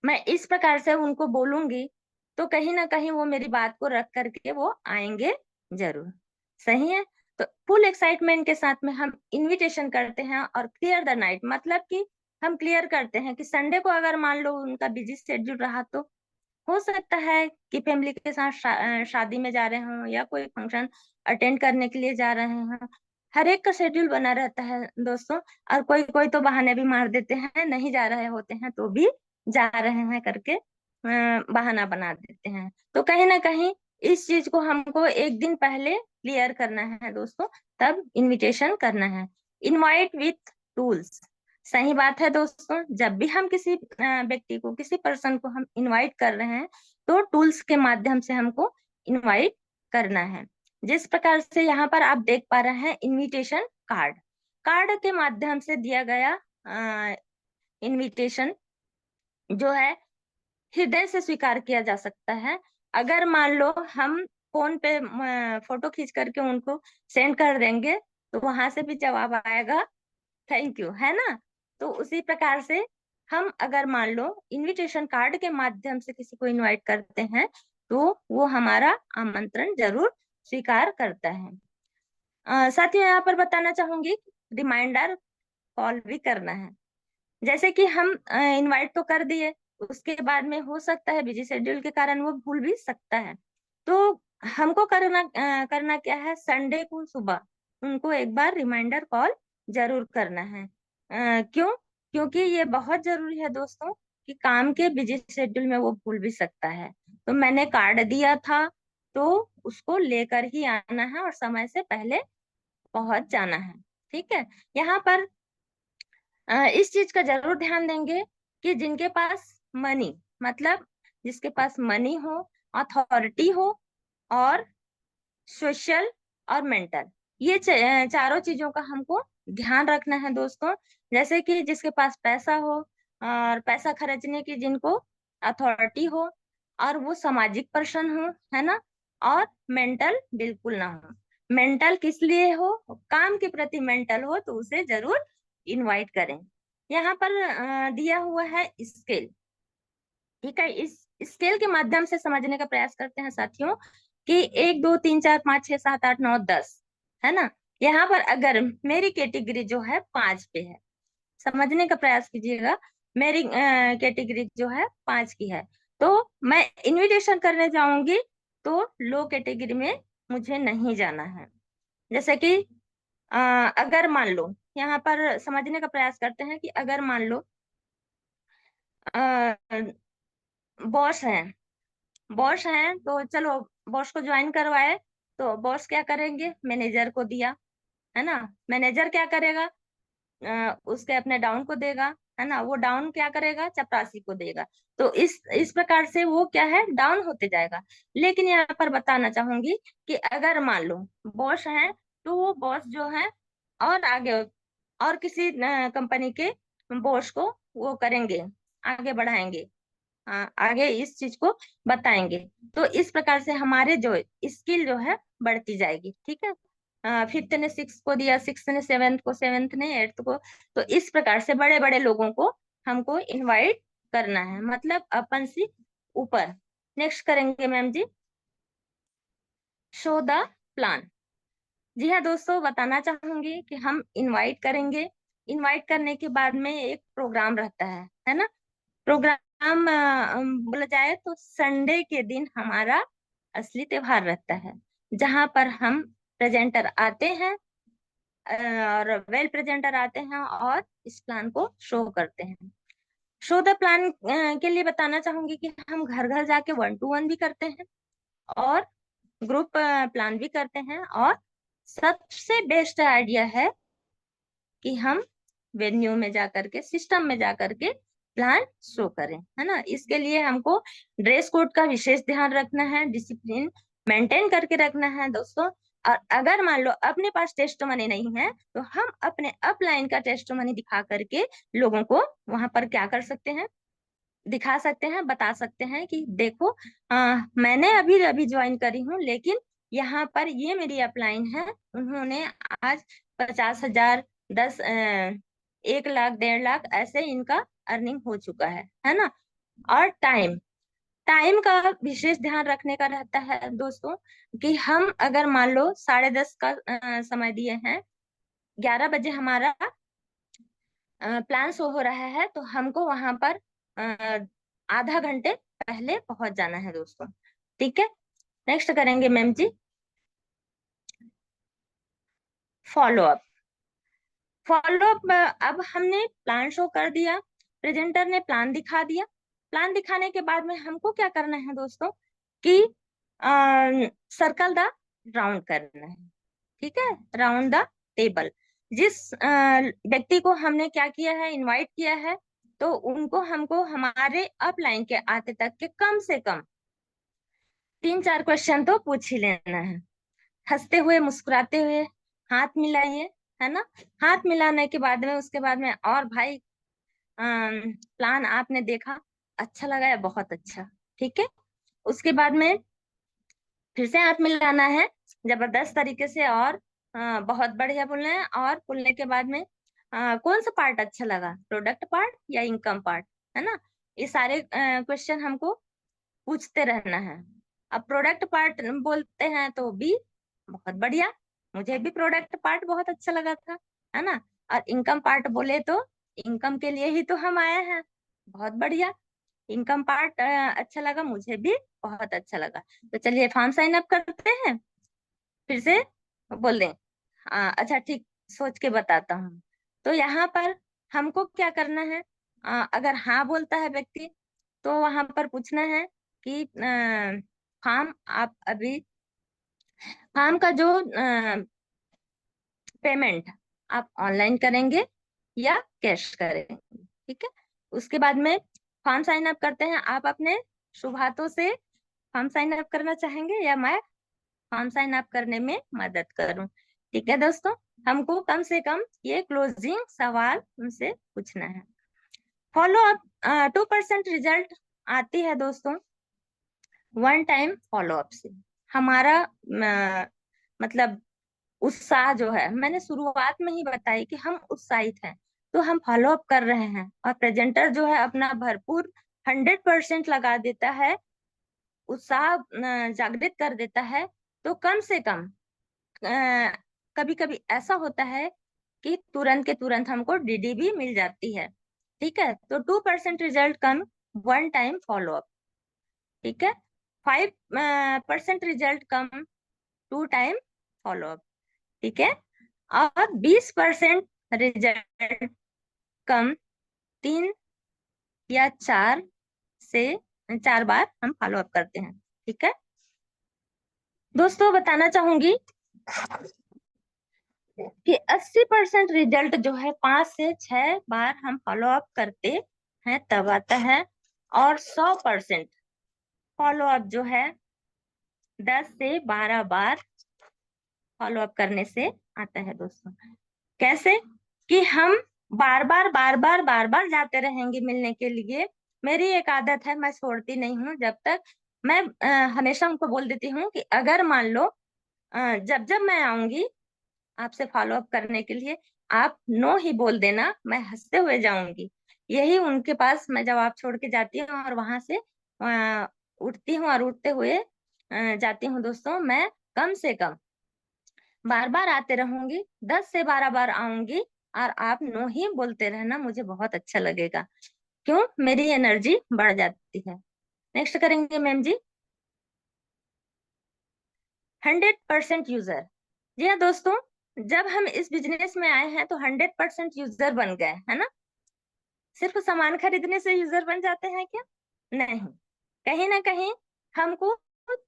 मैं इस प्रकार से उनको बोलूंगी, तो कहीं ना कहीं वो मेरी बात को रख करके वो आएंगे जरूर। सही है, तो फुल एक्साइटमेंट के साथ में हम इनविटेशन करते हैं और क्लियर द नाइट, मतलब कि हम क्लियर करते हैं कि संडे को अगर मान लो उनका बिजी शेड्यूल रहा, तो हो सकता है कि फैमिली के साथ शादी में जा रहे हों या कोई फंक्शन अटेंड करने के लिए जा रहे हैं। हर एक का शेड्यूल बना रहता है दोस्तों, और कोई कोई तो बहाने भी मार देते हैं, नहीं जा रहे होते हैं तो भी जा रहे हैं करके बहाना बना देते हैं। तो कहीं ना कहीं इस चीज को हमको एक दिन पहले क्लियर करना है दोस्तों, तब इनविटेशन करना है। इनवाइट विथ टूल्स, सही बात है दोस्तों। जब भी हम किसी व्यक्ति को, किसी पर्सन को हम इनवाइट कर रहे हैं, तो टूल्स के माध्यम से हमको इनवाइट करना है। जिस प्रकार से यहाँ पर आप देख पा रहे हैं, इनविटेशन कार्ड, कार्ड के माध्यम से दिया गया इनविटेशन जो है हृदय से स्वीकार किया जा सकता है। अगर मान लो हम फोन पे फोटो खींच करके उनको सेंड कर देंगे, तो वहां से भी जवाब आएगा थैंक यू, है ना। तो उसी प्रकार से हम अगर मान लो इनविटेशन कार्ड के माध्यम से किसी को इनवाइट करते हैं, तो वो हमारा आमंत्रण जरूर स्वीकार करता है। साथियों यहाँ पर बताना चाहूंगी, रिमाइंडर कॉल भी करना है। जैसे कि हम इनवाइट तो कर दिए, उसके बाद में हो सकता है बिजी शेड्यूल के कारण वो भूल भी सकता है। तो हमको करना क्या है, संडे को सुबह उनको एक बार रिमाइंडर कॉल जरूर करना है। क्यों? क्योंकि ये बहुत जरूरी है दोस्तों, कि काम के बिजी शेड्यूल में वो भूल भी सकता है। तो मैंने कार्ड दिया था, तो उसको लेकर ही आना है और समय से पहले पहुंच जाना है। ठीक है, यहाँ पर इस चीज का जरूर ध्यान देंगे कि जिनके पास मनी, मतलब जिसके पास मनी हो, अथॉरिटी हो, और सोशल और मेंटल, ये चारों चीजों का हमको ध्यान रखना है दोस्तों। जैसे कि जिसके पास पैसा हो और पैसा खर्चने की जिनको अथॉरिटी हो, और वो सामाजिक पर्सन हो, है ना, और मेंटल बिल्कुल ना हो। मेंटल किस लिए हो, काम के प्रति मेंटल हो तो उसे जरूर इनवाइट करें। यहाँ पर दिया हुआ है स्केल। ठीक है, इस स्केल के माध्यम से समझने का प्रयास करते हैं साथियों कि 1 2 3 4 5 6 7 8 9 10, है ना। यहाँ पर अगर मेरी कैटेगरी जो है 5 पे है, समझने का प्रयास कीजिएगा। मेरी कैटेगरी जो है 5 की है, तो मैं इनविटेशन करने जाऊंगी तो लो कैटेगरी में मुझे नहीं जाना है। जैसे कि अ, अगर मान लो, यहाँ पर समझने का प्रयास करते हैं कि अगर मान लो बॉस है, बॉस हैं तो चलो बॉस को ज्वाइन करवाए, तो बॉस क्या करेंगे, मैनेजर को दिया, है ना। मैनेजर क्या करेगा, उसके अपने डाउन को देगा, है ना। वो डाउन क्या करेगा, चपरासी को देगा। तो इस प्रकार से वो क्या है, डाउन होते जाएगा। लेकिन यहाँ पर बताना चाहूंगी कि अगर मान लो बॉस है, तो वो बॉस जो है और आगे और किसी कंपनी के बॉस को वो करेंगे, आगे बढ़ाएंगे, आगे इस चीज को बताएंगे। तो इस प्रकार से हमारे जो स्किल जो है बढ़ती जाएगी। ठीक है, फिफ्थ ने सिक्स को दिया, सिक्स ने सेवेंथ को, सेवेंथ ने एट्थ को। तो इस प्रकार से बड़े बड़े लोगों को हमको इनवाइट करना है, मतलब अपन से ऊपर। नेक्स्ट करेंगे ma'am ji, show the plan. जी हाँ दोस्तों, बताना चाहूंगी कि हम इनवाइट करेंगे। इनवाइट करने के बाद में एक प्रोग्राम रहता है ना। प्रोग्राम बोला जाए तो संडे के दिन हमारा असली त्योहार रहता है, जहां पर हम प्रेजेंटर आते हैं, और वेल प्रेजेंटर आते हैं और इस प्लान को शो करते हैं। शो द प्लान के लिए बताना चाहूंगी कि हम घर घर जाके 1 to 1 भी करते हैं, और ग्रुप प्लान भी करते हैं, और सबसे बेस्ट आइडिया है कि हम वेन्यू में जाकर के, सिस्टम में जाकर के प्लान शो करें, है ना। इसके लिए हमको ड्रेस कोड का विशेष ध्यान रखना है, डिसिप्लिन मेंटेन करके रखना है दोस्तों। और अगर मान लो अपने पास टेस्ट मनी नहीं है, तो हम अपने अपलाइन का टेस्ट मनी दिखा करके लोगों को वहां पर क्या कर सकते हैं, दिखा सकते हैं, बता सकते हैं कि देखो, मैंने अभी अभी ज्वाइन करी हूँ, लेकिन यहाँ पर ये मेरी अपलाइन है, उन्होंने आज 50,000, 1 लाख, 1.5 लाख ऐसे इनका अर्निंग हो चुका है ना। और टाइम, टाइम का विशेष ध्यान रखने का रहता है दोस्तों, कि हम अगर मान लो 10:30 का समय दिए हैं, 11 बजे हमारा प्लान शो हो रहा है, तो हमको वहां पर आधा घंटे पहले पहुंच जाना है दोस्तों। ठीक है, नेक्स्ट करेंगे मैम जी, फॉलो अप। फॉलो अप, अब हमने प्लान शो कर दिया, प्रेजेंटर ने प्लान दिखा दिया। प्लान दिखाने के बाद में हमको क्या करना है दोस्तों, कि सर्कल द राउंड करना है। ठीक है, राउंड द टेबल। जिस व्यक्ति को हमने क्या किया है, इनवाइट किया है, तो उनको हमको हमारे अपलाइन के आते तक के कम से कम 3 4 क्वेश्चन तो पूछ ही लेना है। हंसते हुए, मुस्कुराते हुए हाथ मिलाइए, है ना। हाथ मिलाने के बाद में, उसके बाद में, और भाई प्लान आपने देखा, अच्छा लगा है, बहुत अच्छा, ठीक है। उसके बाद में फिर से हाथ मिलाना है जबरदस्त तरीके से, और बहुत बढ़िया बोलना है। और बोलने के बाद में कौन सा पार्ट अच्छा लगा, प्रोडक्ट पार्ट या इनकम पार्ट, है ना। ये सारे क्वेश्चन हमको पूछते रहना है। अब प्रोडक्ट पार्ट बोलते हैं तो भी बहुत बढ़िया, मुझे भी प्रोडक्ट पार्ट बहुत अच्छा लगा था, है ना। और इनकम पार्ट बोले तो इनकम के लिए ही तो हम आए हैं, बहुत बढ़िया, इनकम पार्ट अच्छा लगा, मुझे भी बहुत अच्छा लगा। तो चलिए फॉर्म साइन अप करते हैं, फिर से बोल दें। अच्छा ठीक, सोच के बताता हूँ। तो यहाँ पर हमको क्या करना है, अगर हाँ बोलता है व्यक्ति, तो वहां पर पूछना है कि फॉर्म आप अभी, फॉर्म का जो पेमेंट आप ऑनलाइन करेंगे या कैश करेंगे। ठीक है, उसके बाद में फॉर्म साइन अप करते हैं। आप अपने शुभ हाथों से फॉर्म साइन अप करना चाहेंगे या मैं फॉर्म साइन अप करने में मदद करूं। ठीक है दोस्तों, हमको कम से कम ये क्लोजिंग सवाल उनसे पूछना है। फॉलो अप 2% रिजल्ट आती है दोस्तों, वन टाइम फॉलो अप से हमारा मतलब उत्साह जो है, मैंने शुरुआत में ही बताई कि हम उत्साहित हैं, तो हम फॉलो अप कर रहे हैं, और प्रेजेंटर जो है अपना भरपूर 100% लगा देता है, उत्साह जागृत कर देता है। तो कम से कम कभी कभी ऐसा होता है कि तुरंत के तुरंत हमको डीडी भी मिल जाती है। ठीक है, तो 2% result come one time follow up. ठीक है, 5% result come two time follow up. ठीक है, और 20% रिजल्ट कम 3 या 4 से 4 बार हम फॉलो अप करते हैं। ठीक है दोस्तों, बताना चाहूंगी कि 80% रिजल्ट जो है 5 से 6 बार हम फॉलो अप करते हैं तब आता है, और 100% फॉलो अप जो है 10 से 12 बार फॉलो अप करने से आता है दोस्तों। कैसे कि हम बार बार जाते रहेंगे मिलने के लिए। मेरी एक आदत है, मैं छोड़ती नहीं हूँ जब तक। मैं हमेशा उनको बोल देती हूँ कि अगर मान लो जब जब मैं आऊंगी आपसे फॉलो अप करने के लिए, आप नो ही बोल देना, मैं हंसते हुए जाऊंगी। यही उनके पास मैं जवाब छोड़ के जाती हूँ, और वहां से उठती हूँ, और उठते हुए जाती हूँ दोस्तों। मैं कम से कम बार बार आते रहूंगी, 10 से 12 बार आऊंगी, और आप नो ही बोलते रहना, मुझे बहुत अच्छा लगेगा। क्यों? मेरी एनर्जी बढ़ जाती है। नेक्स्ट करेंगे मैम जी, 100% यूजर। जी हाँ दोस्तों, जब हम इस बिजनेस में आए हैं तो 100% यूजर बन गए है ना। सिर्फ सामान खरीदने से यूजर बन जाते हैं क्या? नहीं, कहीं ना कहीं हमको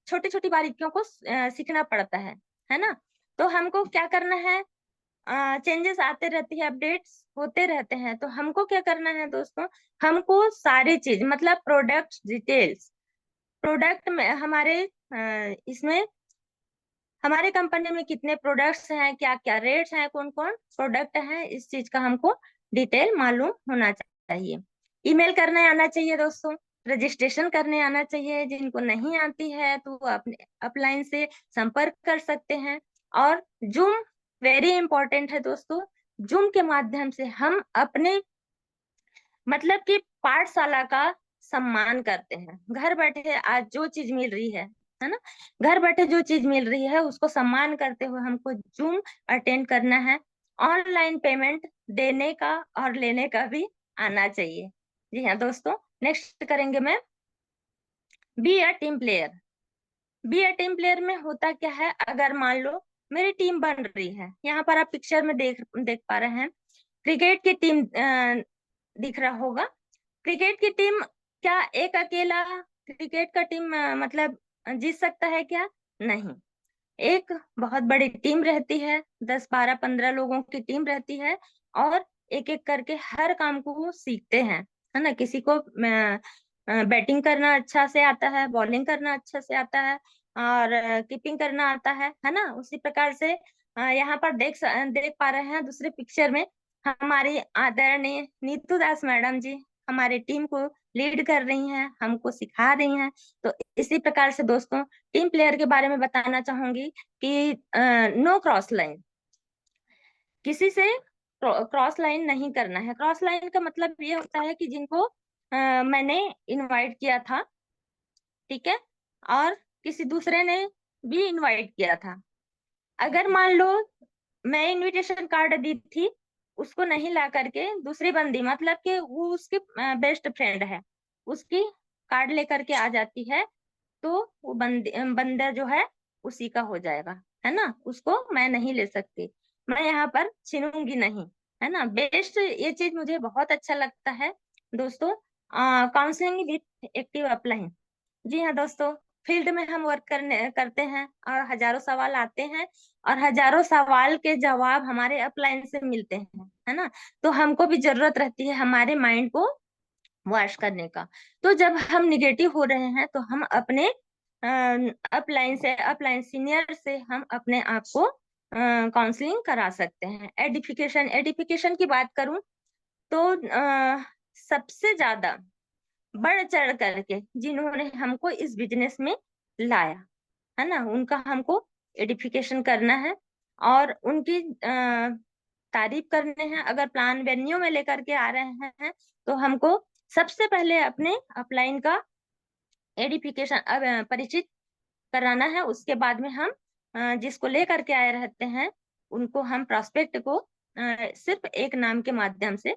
छोटी छोटी बारीकियों को सीखना पड़ता है ना। तो हमको क्या करना है, चेंजेस आते रहती है, अपडेट्स होते रहते हैं, तो हमको क्या करना है दोस्तों, हमको सारी चीज मतलब प्रोडक्ट डिटेल्स, प्रोडक्ट में हमारे इसमें हमारे कंपनी में कितने प्रोडक्ट्स हैं, क्या क्या रेट्स हैं, कौन कौन प्रोडक्ट हैं, इस चीज का हमको डिटेल मालूम होना चाहिए। ईमेल करने आना चाहिए दोस्तों, रजिस्ट्रेशन करने आना चाहिए। जिनको नहीं आती है तो वो अपने अपलाइन से संपर्क कर सकते हैं। और जूम वेरी इंपॉर्टेंट है दोस्तों। जूम के माध्यम से हम अपने मतलब कि पाठशाला का सम्मान करते हैं। घर बैठे आज जो चीज मिल रही है ना, घर बैठे जो चीज मिल रही है उसको सम्मान करते हुए हमको जूम अटेंड करना है। ऑनलाइन पेमेंट देने का और लेने का भी आना चाहिए। जी हाँ दोस्तों, नेक्स्ट करेंगे मैं, B a team player. B a team player में होता क्या है, अगर मान लो मेरी टीम बन रही है, यहाँ पर आप पिक्चर में देख देख पा रहे हैं, क्रिकेट की टीम दिख रहा होगा। क्रिकेट की टीम, क्या एक अकेला क्रिकेट का टीम मतलब जीत सकता है क्या? नहीं, एक बहुत बड़ी टीम रहती है, 10 12 15 लोगों की टीम रहती है, और एक एक करके हर काम को वो सीखते हैं, है ना। किसी को बैटिंग करना अच्छा से आता है, बॉलिंग करना अच्छा से आता है, और कीपिंग करना आता है ना। उसी प्रकार से यहाँ पर देख पा रहे हैं दूसरे पिक्चर में, हमारी आदरणीय नीतू दास मैडम जी हमारी टीम को लीड कर रही हैं, हमको सिखा रही हैं। तो इसी प्रकार से दोस्तों, टीम प्लेयर के बारे में बताना चाहूंगी कि नो क्रॉस लाइन, किसी से क्रॉस लाइन नहीं करना है। क्रॉस लाइन का मतलब ये होता है कि जिनको मैंने इनवाइट किया था, ठीक है, और किसी दूसरे ने भी इनवाइट किया था, अगर मान लो मैं इनविटेशन कार्ड दी थी, उसको नहीं ला करके दूसरी बंदी, मतलब कि वो उसकी बेस्ट फ्रेंड है, उसकी कार्ड लेकर के आ जाती है, तो वो बंदा जो है उसी का हो जाएगा, है ना। उसको मैं नहीं ले सकती, मैं यहाँ पर छीनूंगी नहीं, है ना। बेस्ट ये चीज मुझे बहुत अच्छा लगता है दोस्तों, काउंसलिंग विथ एक्टिव अपलाइन। जी हाँ दोस्तों, फील्ड में हम वर्क करते हैं, और हजारों सवाल आते हैं, और हजारों सवाल के जवाब हमारे अपलाइन से मिलते हैं, है ना। तो हमको भी जरूरत रहती है हमारे माइंड को वॉश करने का। तो जब हम निगेटिव हो रहे हैं तो हम अपने अपलाइन सीनियर से हम अपने आप को काउंसलिंग करा सकते हैं। एडिफिकेशन एडिफिकेशन की बात करूं तो सबसे ज्यादा बढ़ चढ़ करके जिन्होंने हमको इस बिजनेस में लाया है ना, उनका हमको एडिफिकेशन करना है और उनकी तारीफ करने हैं। अगर प्लान वेन्यू में लेकर के आ रहे हैं तो हमको सबसे पहले अपने अपलाइन का एडिफिकेशन परिचित कराना है। उसके बाद में हम जिसको लेकर के आए रहते हैं उनको हम प्रोस्पेक्ट को सिर्फ एक नाम के माध्यम से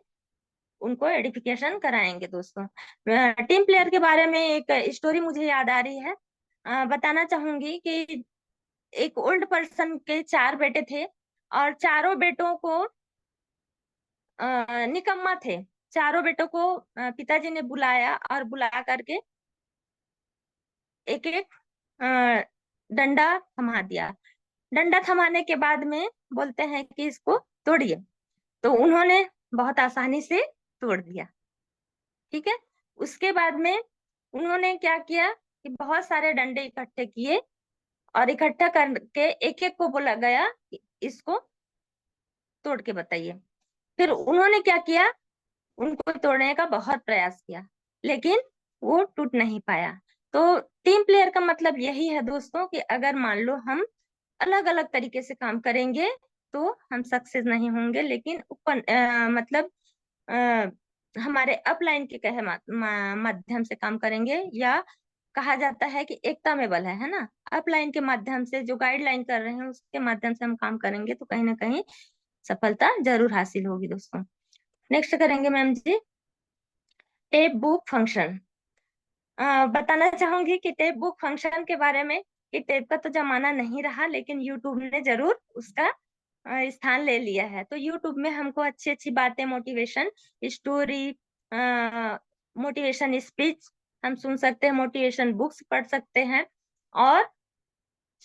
उनको एडिफिकेशन कराएंगे दोस्तों। टीम प्लेयर के बारे में एक स्टोरी मुझे याद आ रही है, बताना चाहूंगी कि एक ओल्ड पर्सन के 4 बेटे थे और चारों बेटों को निकम्मा थे। चारों बेटों को पिताजी ने बुलाया और बुला करके एक एक डंडा थमा दिया। डंडा थमाने के बाद में बोलते हैं कि इसको तोड़िए, तो उन्होंने बहुत आसानी से तोड़ दिया। ठीक है, उसके बाद में उन्होंने क्या किया कि बहुत सारे डंडे इकट्ठे किए और इकट्ठा करके एक एक को बोला गया कि इसको तोड़ के बताइए। फिर उन्होंने क्या किया, उनको तोड़ने का बहुत प्रयास किया लेकिन वो टूट नहीं पाया। तो टीम प्लेयर का मतलब यही है दोस्तों कि अगर मान लो हम अलग अलग तरीके से काम करेंगे तो हम सक्सेस नहीं होंगे, लेकिन मतलब हमारे अपलाइन के कहे माध्यम से काम करेंगे, या कहा जाता है कि एकता में बल है ना। अपलाइन के माध्यम से जो गाइडलाइन कर रहे हैं उसके माध्यम से हम काम करेंगे तो कहीं ना कहीं सफलता जरूर हासिल होगी दोस्तों। नेक्स्ट करेंगे मैम जी, टेप बुक फंक्शन। बताना चाहूंगी कि टेप बुक फंक्शन के बारे में कि टेप का तो जमाना नहीं रहा लेकिन यूट्यूब ने जरूर उसका स्थान ले लिया है। तो यूट्यूब में हमको अच्छी अच्छी बातें, मोटिवेशन स्टोरी, मोटिवेशन स्पीच हम सुन सकते हैं, मोटिवेशन बुक्स पढ़ सकते हैं। और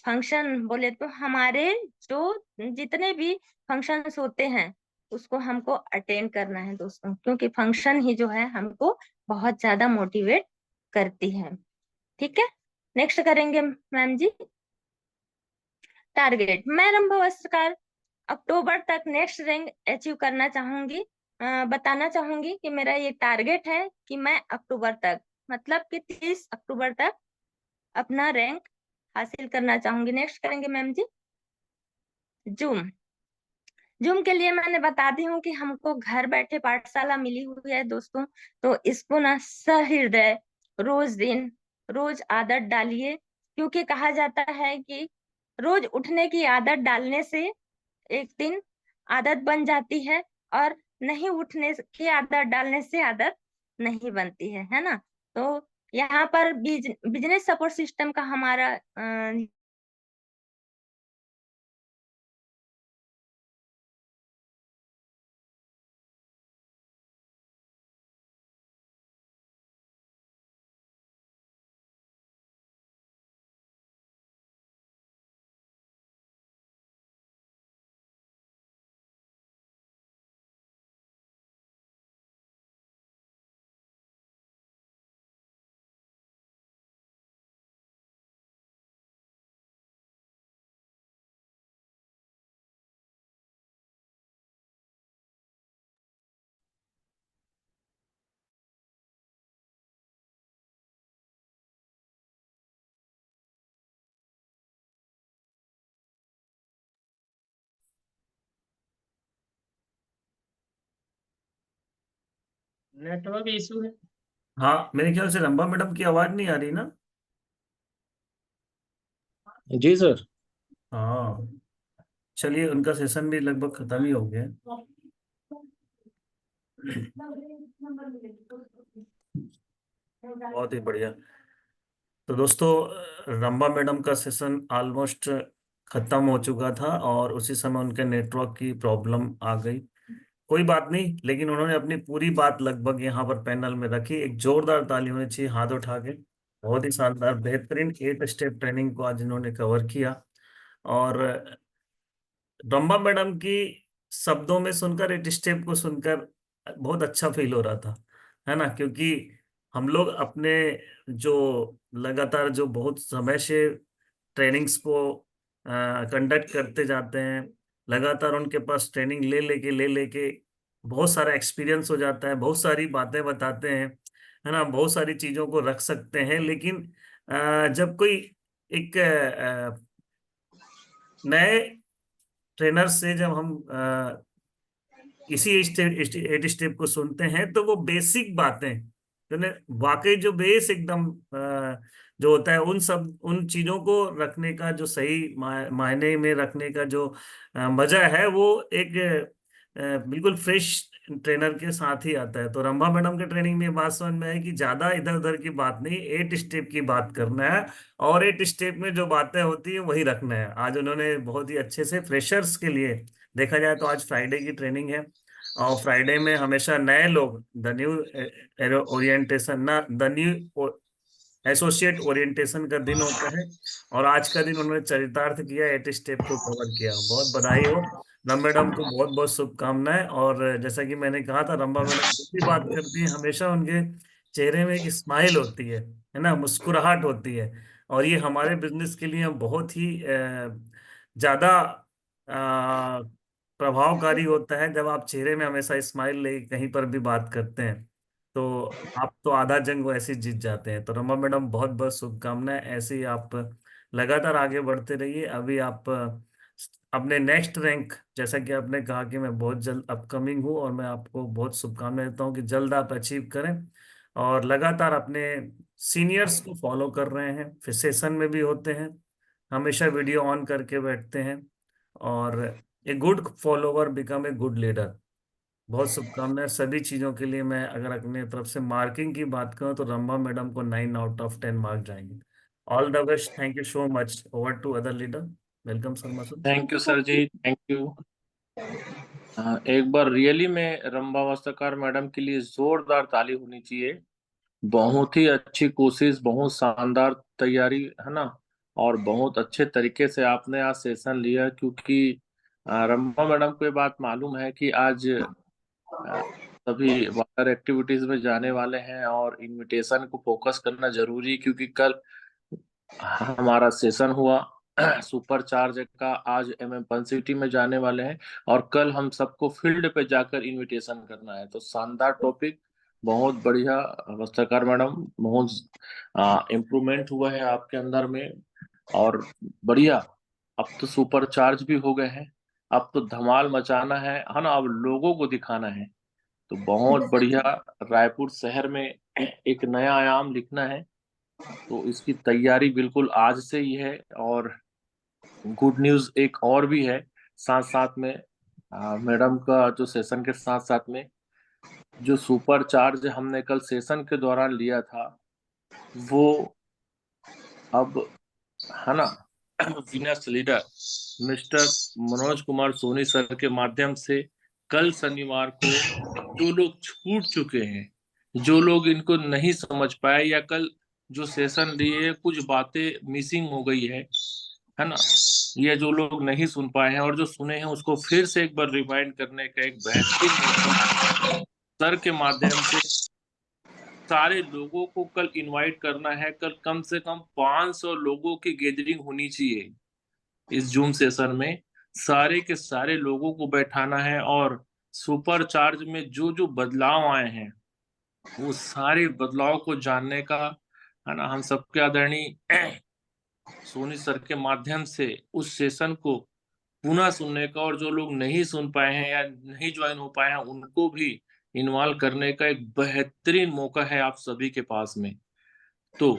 फंक्शन बोले तो हमारे जो जितने भी फंक्शंस होते हैं उसको हमको अटेंड करना है दोस्तों, क्योंकि फंक्शन ही जो है हमको बहुत ज्यादा मोटिवेट करती है। ठीक है, नेक्स्ट करेंगे मैम जी, टारगेट। मैं रंभा वस्त्रकार अक्टूबर तक नेक्स्ट रैंक अचीव करना चाहूंगी। बताना चाहूंगी कि मेरा ये टारगेट है कि मैं अक्टूबर तक, मतलब कि 30 अक्टूबर तक अपना रैंक हासिल करना चाहूंगी। नेक्स्ट करेंगे मैम जी, जूम। जूम के लिए मैंने बता दी हूँ कि हमको घर बैठे पाठशाला मिली हुई है दोस्तों। तो इसको ना सहृदय रोज दिन रोज आदत डालिए, क्योंकि कहा जाता है कि रोज उठने की आदत डालने से एक दिन आदत बन जाती है और नहीं उठने की आदत डालने से आदत नहीं बनती है ना। तो यहाँ पर बिजनेस सपोर्ट सिस्टम का हमारा नेटवर्क इशू है। हाँ, मेरे ख्याल से रंभा मैडम की आवाज नहीं आ रही ना। जी सर। हाँ, चलिए, उनका सेशन भी लगभग खत्म ही हो गया है। बहुत ही बढ़िया। तो दोस्तों, रंभा मैडम का सेशन ऑलमोस्ट खत्म हो चुका था और उसी समय उनके नेटवर्क की प्रॉब्लम आ गई। कोई बात नहीं, लेकिन उन्होंने अपनी पूरी बात लगभग यहाँ पर पैनल में रखी। एक जोरदार ताली होनी चाहिए हाथ उठा के। बहुत ही शानदार बेहतरीन 8 स्टेप ट्रेनिंग को आज इन्होंने कवर किया। और रंभा मैडम की शब्दों में सुनकर, 8 स्टेप को सुनकर बहुत अच्छा फील हो रहा था, है ना। क्योंकि हम लोग अपने जो लगातार जो बहुत समय से ट्रेनिंग्स को कंडक्ट करते जाते हैं, लगातार उनके पास ट्रेनिंग ले लेके बहुत सारा एक्सपीरियंस हो जाता है, बहुत सारी बातें बताते हैं, है ना, बहुत सारी चीजों को रख सकते हैं। लेकिन जब कोई एक नए ट्रेनर से जब हम इसी एट स्टेप को सुनते हैं, तो वो बेसिक बातें जो ने वाकई जो बेस एकदम जो होता है, उन चीजों को रखने का जो सही मायने में रखने का जो मजा है, वो एक बिल्कुल फ्रेश ट्रेनर के साथ ही आता है। तो रंभा मैडम के ट्रेनिंग में ये बात समझ में आई कि ज्यादा इधर उधर की बात नहीं, एट स्टेप की बात करना है, और एट स्टेप में जो बातें होती है वही रखना है। आज उन्होंने बहुत ही अच्छे से फ्रेशर्स के लिए, देखा जाए तो आज फ्राइडे की ट्रेनिंग है, और फ्राइडे में हमेशा नए लोग, द न्यू ओरिएंटेशन ना, द न्यू एसोसिएट ओरिएंटेशन का दिन होता है। और आज का दिन उन्होंने चरितार्थ किया, एट स्टेप को कवर किया। बहुत बधाई हो रंभा मैडम को, बहुत बहुत शुभकामनाएं। और जैसा कि मैंने कहा था, रंभा मैडम जो भी बात करती है, हमेशा उनके चेहरे में एक स्माइल होती है ना, मुस्कुराहट होती है। और ये हमारे बिजनेस के लिए बहुत ही ज्यादा प्रभावकारी होता है, जब आप चेहरे में हमेशा स्माइल ले कहीं पर भी बात करते हैं। तो आप तो आधा जंग वो ऐसे ही जीत जाते हैं। तो रमा मैडम, बहुत बहुत शुभकामनाएं, ऐसे ही आप लगातार आगे बढ़ते रहिए। अभी आप अपने नेक्स्ट रैंक, जैसा कि आपने कहा कि मैं बहुत जल्द अपकमिंग हूँ, और मैं आपको बहुत शुभकामनाएं देता हूँ कि जल्द आप अचीव करें। और लगातार अपने सीनियर्स को फॉलो कर रहे हैं, फिर सेशन में भी होते हैं, हमेशा वीडियो ऑन करके बैठते हैं। और a good follower become a good leader. बहुत शुभकामनाएं सभी चीजों के लिए। मैं अगर अपने तरफ से मार्किंग की बात करूं, तो रंभा मैडम को 9 आउट ऑफ 10 मार्क जाएंगे। All the best, thank you so much. Over to other leader. Welcome Sharma sir. Thank you sir ji, thank you. एक बार रियली में रंभा वस्त्रकार मैडम के लिए जोरदार ताली होनी चाहिए। बहुत ही अच्छी कोशिश, बहुत शानदार तैयारी, है ना। और बहुत अच्छे तरीके से आपने आज सेशन लिया, क्योंकि रंभा मैडम को ये बात मालूम है कि आज अ, सभी वाटर एक्टिविटीज में जाने वाले हैं, और इनविटेशन को फोकस करना जरूरी है, क्योंकि कल हमारा सेशन हुआ सुपर चार्ज का, आज एम सिटी में जाने वाले हैं, और कल हम सबको फील्ड पे जाकर इनविटेशन करना है। तो शानदार टॉपिक, बहुत बढ़िया वस्त्रकार मैडम, बहुत इम्प्रूवमेंट हुआ है आपके अंदर में। और बढ़िया, अब तो सुपर चार्ज भी हो गए हैं, अब तो धमाल मचाना है ना, अब लोगों को दिखाना है। तो बहुत बढ़िया, रायपुर शहर में एक नया आयाम लिखना है, तो इसकी तैयारी बिल्कुल आज से ही है। और गुड न्यूज एक और भी है, साथ साथ में मैडम का जो सेशन के साथ साथ में जो सुपर चार्ज हमने कल सेशन के दौरान लिया था, वो अब, है ना, winners leader mister Manoj Kumar Soni sir के माध्यम से कल शनिवार को जो लोग छूट चुके हैं, जो लोग इनको नहीं समझ पाए, या कल जो सेशन लिए कुछ बातें मिसिंग हो गई है ना, ये जो लोग नहीं सुन पाए हैं और जो सुने हैं उसको फिर से एक बार रिवाइंड करने का एक बेहतरीन मौका सर के माध्यम से सारे लोगों को कल इनवाइट करना है। कल कम से कम 500 लोगों की गैदरिंग होनी चाहिए इस जूम सेशन में। सारे के सारे लोगों को बैठाना है, और सुपर चार्ज में जो जो बदलाव आए हैं, वो सारे बदलाव को जानने का, है ना, हम सबके आदरणीय सोनी सर के माध्यम से उस सेशन को पुनः सुनने का, और जो लोग नहीं सुन पाए हैं या नहीं ज्वाइन हो पाए हैं उनको भी इन्वॉल्व करने का एक बेहतरीन मौका है आप सभी के पास में। तो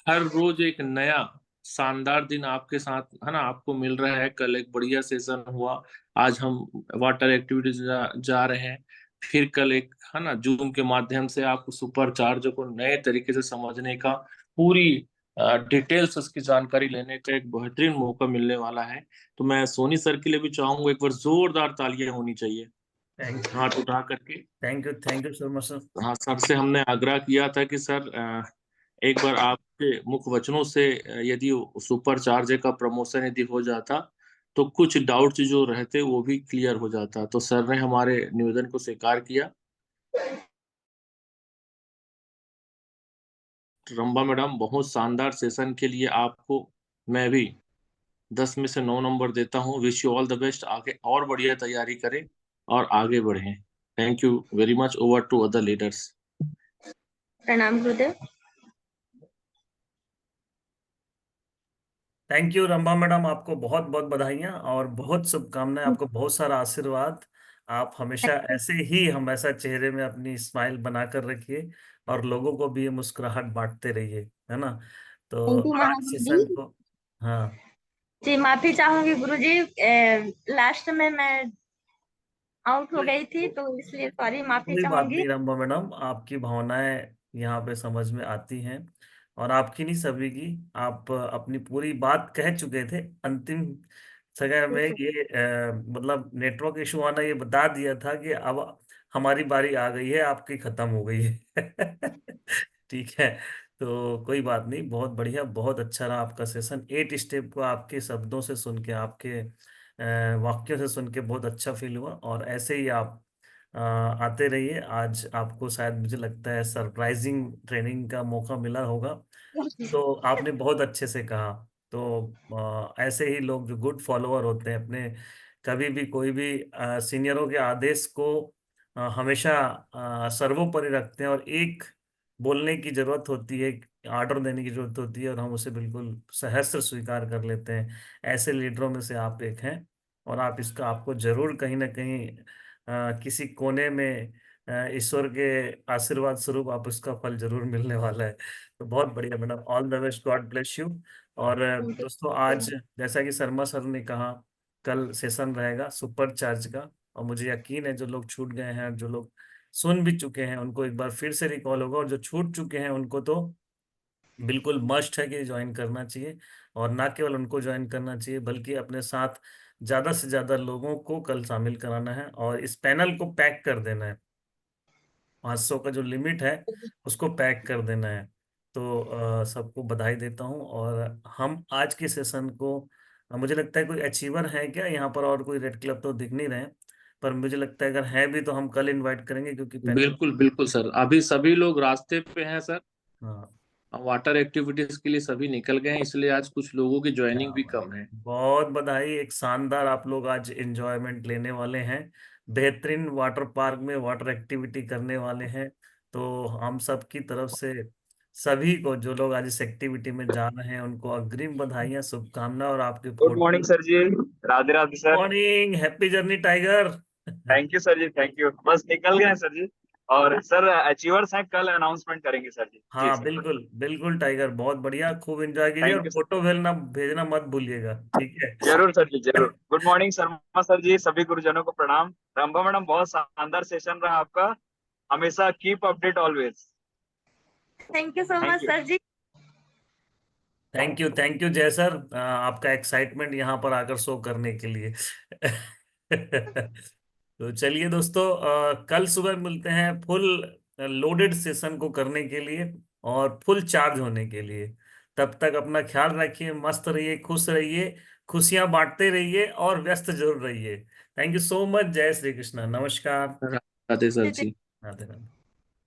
हर रोज एक नया शानदार दिन आपके साथ, है ना, आपको मिल रहा है। कल एक बढ़िया सेशन हुआ, आज हम वाटर एक्टिविटीज जा रहे हैं, फिर कल एक, है ना, जूम के माध्यम से आपको सुपर चार्ज को नए तरीके से समझने का, पूरी डिटेल्स उसकी जानकारी लेने का एक बेहतरीन मौका मिलने वाला है। तो मैं सोनी सर के लिए भी चाहूंगा एक बार जोरदार तालियां होनी चाहिए थैंक यू, हाथ उठा करके। Thank you Sharma sir. हाँ, सर से हमने आग्रह किया था कि सर एक बार आपके मुख वचनों से यदि सुपर चार्ज का प्रमोशन यदि हो जाता, तो कुछ डाउट्स जो रहते वो भी क्लियर हो जाता। तो सर ने हमारे निवेदन को स्वीकार किया। रंबा मैडम, बहुत शानदार सेशन के लिए आपको मैं भी 10 में से 9 नंबर देता हूँ। Wish you all the best, आगे और बढ़िया तैयारी करें और आगे बढ़ें। Thank you very much. Over to other leaders. प्रणाम गुरुदेव। थैंक यू रंभा मैडम, आपको बहुत बहुत बधाइयाँ और बहुत शुभकामनाएं, आपको बहुत सारा आशीर्वाद। आप हमेशा ऐसे ही हमेशा चेहरे में अपनी स्माइल बनाकर रखिए और लोगों को भी ये मुस्कुराहट बांटते रहिए, है ना। तो थैंक यू आज महागुरु जी। सेशन को, हाँ, जी माफी चाहूंगी गुरु जी, लास्ट में मैं आउट हो गई थी तो इसलिए सॉरी, माफी कोई बात चाहूंगी। नहीं रंभा मैडम, आपकी भावनाएं यहाँ पे समझ में आती हैं और आपकी नहीं सभी की। आप अपनी पूरी बात कह चुके थे अंतिम जगह में। ये मतलब नेटवर्क इशू आना ये बता दिया था कि अब हमारी बारी आ गई है, आपकी खत्म हो गई है। ठीक है, तो कोई बात नहीं, बहुत बढ़िया, बहुत अच्छा रहा आपका सेशन। 8 स्टेप को आपके शब्दों से सुन के, आपके वाक्यों से सुन के बहुत अच्छा फील हुआ और ऐसे ही आप आते रहिए। आज आपको शायद मुझे लगता है सरप्राइजिंग ट्रेनिंग का मौका मिला होगा, तो आपने बहुत अच्छे से कहा। तो ऐसे ही लोग जो गुड फॉलोअर होते हैं अपने, कभी भी कोई भी सीनियरों के आदेश को हमेशा सर्वोपरि रखते हैं, और एक बोलने की जरूरत होती है, आर्डर देने की जरूरत होती है और हम उसे बिल्कुल सहर्ष स्वीकार कर लेते हैं। ऐसे लीडरों में से आप एक हैं और आप इसका, आपको जरूर कहीं ना कहीं किसी कोने में ईश्वर के आशीर्वाद स्वरूप आप उसका फल जरूर मिलने वाला है। तो बहुत बढ़िया madam, all the best, God bless you. और दोस्तों, आज जैसा कि शर्मा सर ने कहा, कल सेशन रहेगा सुपर चार्ज का, और मुझे यकीन है जो लोग छूट गए हैं, जो लोग सुन भी चुके हैं, उनको एक बार फिर से रिकॉल होगा, और जो छूट चुके हैं उनको तो बिल्कुल मस्ट है कि ज्वाइन करना चाहिए। और ना केवल उनको ज्वाइन करना चाहिए बल्कि अपने साथ ज्यादा से ज्यादा लोगों को कल शामिल कराना है और इस पैनल को पैक कर देना है। 500 का जो लिमिट है उसको पैक कर देना है। तो सबको बधाई देता हूँ। और हम आज के सेशन को, मुझे लगता है कोई अचीवर है क्या यहाँ पर, और कोई रेड क्लब तो दिख नहीं रहे हैं, पर मुझे लगता है अगर है भी तो हम कल इनवाइट करेंगे, क्योंकि पैनल, बिल्कुल बिल्कुल सर, अभी सभी लोग रास्ते पे हैं सर। हाँ, वाटर एक्टिविटीज के लिए सभी निकल गए हैं, इसलिए आज कुछ लोगों की क्या ज्वाइनिंग भी बात, कम है। बहुत बधाई। एक शानदार आप लोग आज एंजॉयमेंट लेने वाले हैं, बेहतरीन वाटर पार्क में वाटर एक्टिविटी करने वाले हैं। तो हम सब की तरफ से सभी को, जो लोग आज इस एक्टिविटी में जा रहे हैं, उनको अग्रिम बधाइयां, शुभकामनाएं, और आपके good morning photo. Sir ji. Radhe Radhe sir. Morning, happy journey tiger. Thank you sir ji, thank you. बस निकल गए हैं सर जी। और सर अचीवर्स हैं, कल अनाउंसमेंट करेंगे सर जी। जी हाँ सर। बिल्कुल बिल्कुल टाइगर, बहुत बढ़िया, खूब एंजॉय कीजिए और थैंक यू सर। फोटो भेजना भेजना मत भूलिएगा, ठीक है। जरूर सर जी, जरूर। गुड मॉर्निंग शर्मा सर जी, सभी गुरुजनों को प्रणाम। रंभा मैडम, बहुत शानदार सेशन रहा आपका। हमेशा keep update always. Thank you so thank much you. Sir ji. Thank you Jai sir, आपका एक्साइटमेंट यहाँ पर आकर शो करने के लिए। तो चलिए दोस्तों, कल सुबह मिलते हैं फुल लोडेड सेशन को करने के लिए और फुल चार्ज होने के लिए। तब तक अपना ख्याल रखिए, मस्त रहिए, खुश रहिए, खुशियां बांटते रहिए और व्यस्त जरूर रहिए। Thank you so much. जय श्री कृष्णा, नमस्कार, राधे सर जी। राधे राधे।